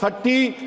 30,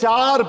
4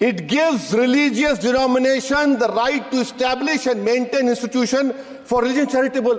it gives religious denomination the right to establish and maintain institution for religion charitable.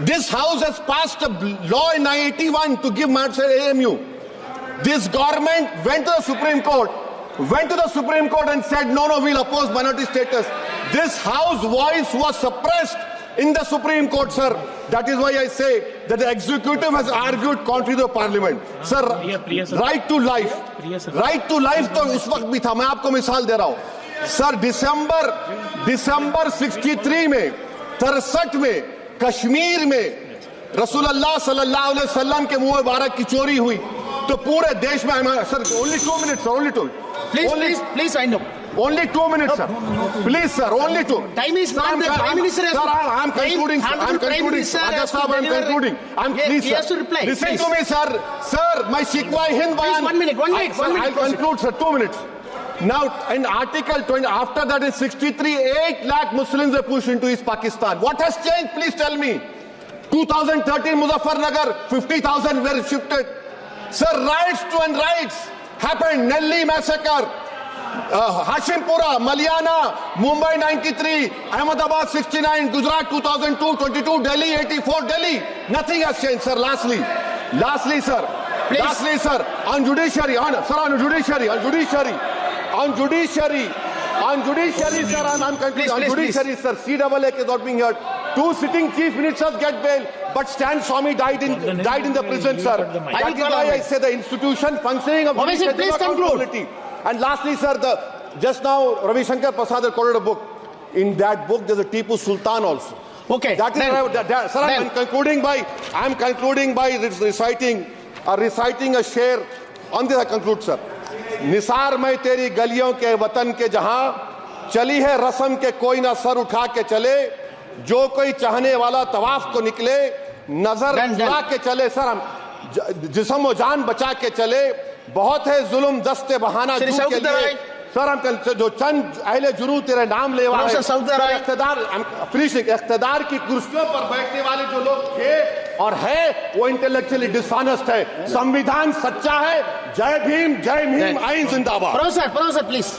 This house has passed a law in 1981 to give minorities AMU. This government went to the Supreme Court went to the Supreme Court and said, no, we'll oppose minority status. This House voice was suppressed in the Supreme Court, sir. That is why I say that the executive has argued contrary to the parliament. Sir, right to life. Right to life तो उस वक्त भी था. मैं आपको मिसाल दे रहा हूँ. सर, दिसंबर 63 में, 63 में, कश्मीर में रसूलुल्लाह सल्लल्लाहु अलैहि वसल्लम के मुंह मुबारक की चोरी हुई तो पूरे देश में, sir, only 2 minutes, sir, only 2. Please wind up. Only 2 minutes, sir. Please, sir, only 2. Time is not the Prime Minister has to... Sir, I'm concluding, sir. I'm concluding. Raja Sahab, I'm concluding. Please, he has to reply. Listen Please. to me, sir. Sir, my Shikwa Hind Bayan. Please, 1 minute. I'll conclude, sir. 2 minutes. Now, in Article 20, after that in 63, 8 lakh Muslims were pushed into East Pakistan. What has changed? Please tell me. 2013, Muzaffarnagar, 50,000 were shifted. Sir, riots and riots happened. Nelli massacre, Hashimpura, Maliana, Mumbai 93, Ahmedabad 69, Gujarat 2002, 22, Delhi 84, Delhi. Nothing has changed, sir. Lastly, sir. Please. Lastly, sir, on judiciary, sir, I'm concluding. On judiciary, sir, CAA is not being heard. 2 sitting chief ministers get bail, but Stan Swamy died in the prison, sir. That is why I say the institution functioning of Obviously, please accountability. And lastly, sir, just now Ravi Shankar Prasad has quoted a book. In that book, there's a Tipu Sultan also. Okay. That is sir, I'm concluding by reciting a share. On this I conclude, sir. Nisar मैं तेरी गलियों के वतन के जहां चली है रस्म के कोई ना सर उठा के चले जो कोई चाहने वाला तवाफ को निकले नजर उठा के चले सर हम जिस्म व जान बचा के चले बहुत है जुल्म दस्ते बहाना के लिए सर हम जो चंद अहले जुरू तेरे नाम लेवा है इख्तिदार की कुर्सियों पर बैठने वाले जो लोग थे और है वो इंटेलेक्चुअली डिसऑनेस्ट है संविधान सच्चा है जय भीम आइन जिंदाबाद Professor, please.